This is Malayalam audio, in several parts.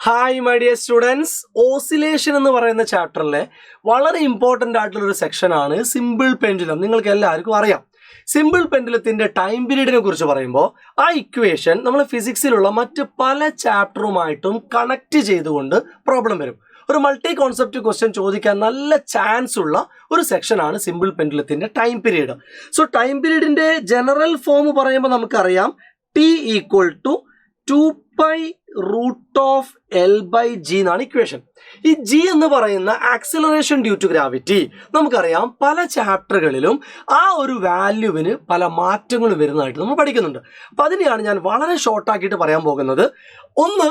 Hi my dear students, oscillation എന്ന് പറയുന്ന ചാപ്റ്ററിലെ വളരെ ഇമ്പോർട്ടൻ്റ് ആയിട്ടുള്ള ഒരു സെക്ഷനാണ് സിമ്പിൾ പെൻഡുലം. നിങ്ങൾക്ക് എല്ലാവർക്കും അറിയാം. സിമ്പിൾ പെൻഡുലത്തിന്റെ ടൈം പീരീഡിനെ കുറിച്ച് പറയുമ്പോൾ ആ ഇക്വേഷൻ നമ്മൾ ഫിസിക്സിലുള്ള മറ്റ് പല ചാപ്റ്ററുമായിട്ടും കണക്ട് ചെയ്തുകൊണ്ട് പ്രോബ്ലം വരും. ഒരു മൾട്ടി കോൺസെപ്റ്റ് ക്വസ്റ്റ്യൻ ചോദിക്കാൻ നല്ല ചാൻസ് ഉള്ള ഒരു സെക്ഷനാണ് സിമ്പിൾ പെൻഡുലത്തിന്റെ ടൈം പീരീഡ്. സോ ടൈം പീരീഡിന്റെ ജനറൽ ഫോം പറയുമ്പോൾ നമുക്കറിയാം T ഈക്വൽ ടു 2π√L/g എന്നാണ് ഇക്വേഷൻ. ഈ ജി എന്ന് പറയുന്ന ആക്സിലറേഷൻ ഡ്യൂ ടു ഗ്രാവിറ്റി നമുക്കറിയാം പല ചാപ്റ്ററുകളിലും ആ ഒരു വാല്യൂവിന് പല മാറ്റങ്ങളും വരുന്നതായിട്ട് നമ്മൾ പഠിക്കുന്നുണ്ട്. അപ്പൊ അതിനെയാണ് ഞാൻ വളരെ ഷോർട്ടാക്കിയിട്ട് പറയാൻ പോകുന്നത്. ഒന്ന്,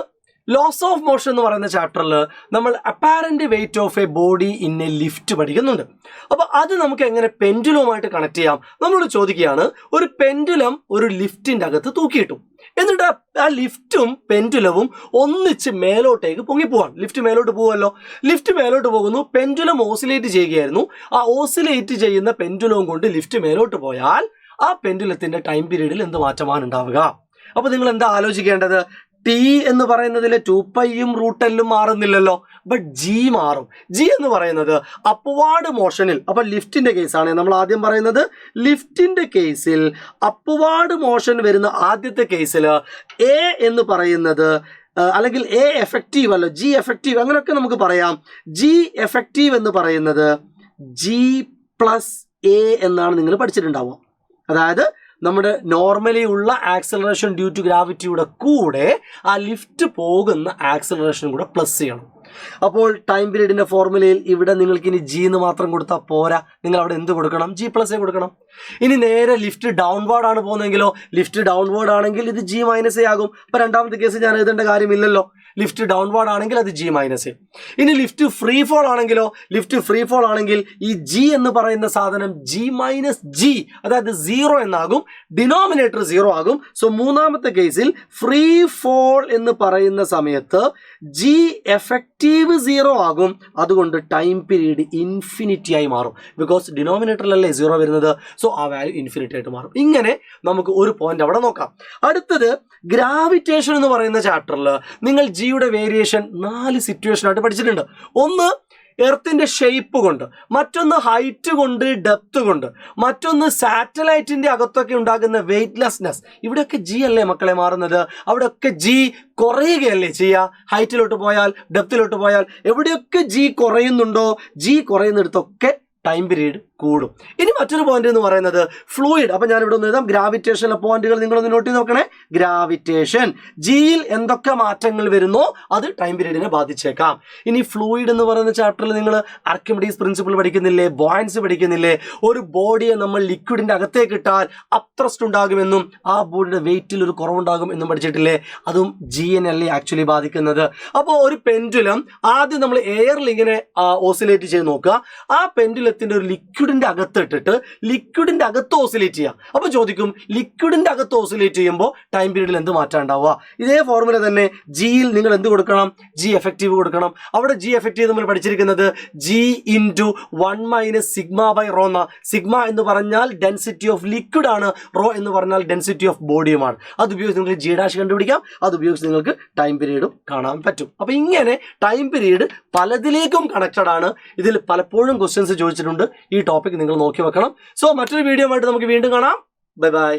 ലോസ് ഓഫ് മോഷൻ എന്ന് പറയുന്ന ചാപ്റ്ററിൽ നമ്മൾ apparent weight of A body in A lift പഠിക്കുന്നുണ്ട്. അപ്പൊ അത് നമുക്ക് എങ്ങനെ പെൻഡുലവുമായിട്ട് കണക്ട് ചെയ്യാം. നമ്മൾ ചോദിക്കുകയാണ്, ഒരു പെൻഡുലം ഒരു ലിഫ്റ്റിന്റെ അകത്ത് തൂക്കിയിട്ടു, എന്നിട്ട് ആ ലിഫ്റ്റും പെൻഡുലവും ഒന്നിച്ച് മേലോട്ടേക്ക് പൊങ്ങിപ്പോവാണ്. ലിഫ്റ്റ് മേലോട്ട് പോവുമല്ലോ. ലിഫ്റ്റ് മേലോട്ട് പോകുന്നു, പെൻഡുലം ഓസിലേറ്റ് ചെയ്യുകയായിരുന്നു. ആ ഓസിലേറ്റ് ചെയ്യുന്ന പെൻഡുലവും കൊണ്ട് ലിഫ്റ്റ് മേലോട്ട് പോയാൽ ആ പെൻഡുലത്തിന്റെ ടൈം പീരീഡിൽ എന്ത് മാറ്റമാണ് ഉണ്ടാവുക? അപ്പൊ നിങ്ങൾ എന്താ ആലോചിക്കേണ്ടത്? ടി എന്ന് പറയുന്നതിലെ 2πയും √L മാറുന്നില്ലല്ലോ, ബട്ട് ജി മാറും. ജി എന്ന് പറയുന്നത് അപ്വാർഡ് മോഷനിൽ, അപ്പൊ ലിഫ്റ്റിന്റെ കേസാണ് നമ്മൾ ആദ്യം പറയുന്നത്. ലിഫ്റ്റിന്റെ കേസിൽ അപ്വാർഡ് മോഷൻ വരുന്ന ആദ്യത്തെ കേസിൽ എ എന്ന് പറയുന്നത് അല്ലെങ്കിൽ എ എഫക്റ്റീവ് അല്ല, ജി എഫക്റ്റീവ് അങ്ങനെയൊക്കെ നമുക്ക് പറയാം. ജി എഫക്റ്റീവ് എന്ന് പറയുന്നത് G+A എന്നാണ് നിങ്ങൾ പഠിച്ചിട്ടുണ്ടാവുക. അതായത് നമ്മുടെ നോർമലി ഉള്ള ആക്സലറേഷൻ ഡ്യൂ ടു ഗ്രാവിറ്റിയുടെ കൂടെ ആ ലിഫ്റ്റ് പോകുന്ന ആക്സലറേഷൻ കൂടെ പ്ലസ് ചെയ്യണം. അപ്പോൾ ടൈം പീരീഡിന്റെ ഫോർമുലയിൽ ഇവിടെ നിങ്ങൾക്ക് ഇനി ജി എന്ന് മാത്രം കൊടുത്താൽ പോരാ, നിങ്ങൾ അവിടെ എന്ത് കൊടുക്കണം? G+A കൊടുക്കണം. ഇനി നേരെ ലിഫ്റ്റ് ഡൗൺവേർഡ് ആണ് പോകുന്നതെങ്കിലോ, ലിഫ്റ്റ് ഡൗൺവേർഡ് ആണെങ്കിൽ ഇത് G-A ആകും. അപ്പൊ രണ്ടാമത്തെ കേസ് ഞാൻ എഴുതേണ്ട കാര്യമില്ലല്ലോ. ലിഫ്റ്റ് ഡൗൺവേർഡ് ആണെങ്കിൽ അത് G-A. ഇനി ലിഫ്റ്റ് ഫ്രീ ഫോൾ ആണെങ്കിലോ, ലിഫ്റ്റ് ഫ്രീ ഫോൾ ആണെങ്കിൽ ഈ ജി എന്ന് പറയുന്ന സാധനം G-G, അതായത് 0 എന്നാകും, ഡിനോമിനേറ്റർ 0 ആകും. സോ മൂന്നാമത്തെ കേസിൽ ഫ്രീ ഫോൾ എന്ന് പറയുന്ന സമയത്ത് ജി എഫക്റ്റീവ് 0 ആകും. അതുകൊണ്ട് ടൈം പീരീഡ് ഇൻഫിനിറ്റി ആയി മാറും. ബിക്കോസ് ഡിനോമിനേറ്ററിലല്ലേ 0 വരുന്നത്. സോ ആ വാല്യൂ ഇൻഫിനിറ്റി ആയിട്ട് മാറും. ഇങ്ങനെ നമുക്ക് ഒരു പോയിന്റ് അവിടെ നോക്കാം. അടുത്തത് ഗ്രാവിറ്റേഷൻ എന്ന് പറയുന്ന ചാപ്റ്ററിൽ നിങ്ങൾ ജിയുടെ വേരിയേഷൻ 4 സിറ്റുവേഷൻ ആയിട്ട് പഠിച്ചിട്ടുണ്ട്. ഒന്ന് എർത്തിന്റെ ഷേപ്പ് കൊണ്ട്, മറ്റൊന്ന് ഹൈറ്റ് കൊണ്ട്, ഡെപ്ത് കൊണ്ട്, മറ്റൊന്ന് സാറ്റലൈറ്റിന്റെ അകത്തൊക്കെ ഉണ്ടാകുന്ന വെയ്റ്റ്ലെസ്നെസ്. ഇവിടെയൊക്കെ ജി അല്ലേ മക്കളെ മാറുന്നത്? അവിടെയൊക്കെ ജി കുറയുകയല്ലേ ചെയ്യുക? ഹൈറ്റിലോട്ട് പോയാൽ, ഡെപ്തിലോട്ട് പോയാൽ എവിടെയൊക്കെ ജി കുറയുന്നുണ്ടോ, ജി കുറയുന്നിടത്തൊക്കെ ടൈം പീരീഡ് കൂടും. ഇനി മറ്റൊരു പോയിന്റ് എന്ന് പറയുന്നത് ഫ്ലൂയിഡ്. അപ്പൊ ഞാൻ ഇവിടെ ഒന്ന് എഴുതാം. ഗ്രാവിറ്റേഷനിലെ പോയിന്റുകൾ നിങ്ങളൊന്ന് നോട്ട് ചെയ്ത് നോക്കണേ. ഗ്രാവിറ്റേഷൻ ജിയിൽ എന്തൊക്കെ മാറ്റങ്ങൾ വരുന്നോ അത് ടൈം പീരീഡിനെ ബാധിച്ചേക്കാം. ഇനി ഫ്ലൂയിഡ് എന്ന് പറയുന്ന ചാപ്റ്ററിൽ നിങ്ങൾ ആർക്കിമിഡീസ് പ്രിൻസിപ്പിൾ പഠിക്കുന്നില്ലേ, ബോയൻസി പഠിക്കുന്നില്ലേ? ഒരു ബോഡിയെ നമ്മൾ ലിക്വിഡിന്റെ അകത്തേക്ക് ഇട്ടാൽ അപ്ത്രസ്റ്റ് ഉണ്ടാകുമെന്നും ആ ബോഡിയുടെ വെയിറ്റിൽ ഒരു കുറവുണ്ടാകും എന്നും പഠിച്ചിട്ടില്ലേ? അതും ജിയെ ആക്ച്വലി ബാധിക്കുന്നത്. അപ്പോൾ ഒരു പെൻഡുലം ആദ്യം നമ്മൾ എയറിൽ ഇങ്ങനെ ഓസിലേറ്റ് ചെയ്ത് നോക്കുക. ആ പെൻഡുലത്തിന്റെ ഒരു ലിക്വിഡിന്റെ അകത്ത് ഇട്ടിട്ട് ലിക്വിഡിന്റെ അകത്ത് ഓസിലേറ്റ് ചെയ്യാം. അപ്പൊ ചോദിക്കും, ലിക്വിഡിന്റെ അകത്ത് ഓസിലേറ്റ് ചെയ്യുമ്പോൾ ടൈം പീരീഡിൽ എന്ത് മാറ്റം ഉണ്ടാവുക? ഇതേ ഫോർമുല തന്നെ ജിയിൽ നിങ്ങൾ എന്ത് കൊടുക്കണം? ജി എഫക്റ്റീവ് കൊടുക്കണം. അവിടെ ജി എഫക്റ്റീവ് നമ്മൾ പഠിച്ചിരിക്കുന്നത് G×1 - σ/ρ എന്ന. സിഗ്മ എന്ന് പറഞ്ഞാൽ ഡെൻസിറ്റി ഓഫ് ലിക്വിഡ് ആണ്, റോ എന്ന് പറഞ്ഞാൽ ഡെൻസിറ്റി ഓഫ് ബോഡിയുമാണ്. അത് ഉപയോഗിച്ച് നിങ്ങൾക്ക് G' കണ്ടുപിടിക്കാം. അത് ഉപയോഗിച്ച് നിങ്ങൾക്ക് ടൈം പീരീഡും കാണാൻ പറ്റും. അപ്പൊ ഇങ്ങനെ ടൈം പീരീഡ് പലതിലേക്കും കണക്റ്റഡ് ആണ്. ഇതിൽ പലപ്പോഴും ക്വസ്റ്റ്യൻസ് ചോദിച്ചിട്ടുണ്ട്. ഈ ടോപ്പിക് നിങ്ങൾ നോക്കി വെക്കണം. സോ മറ്റൊരു വീഡിയോ ആയിട്ട് നമുക്ക് വീണ്ടും കാണാം. Bye bye.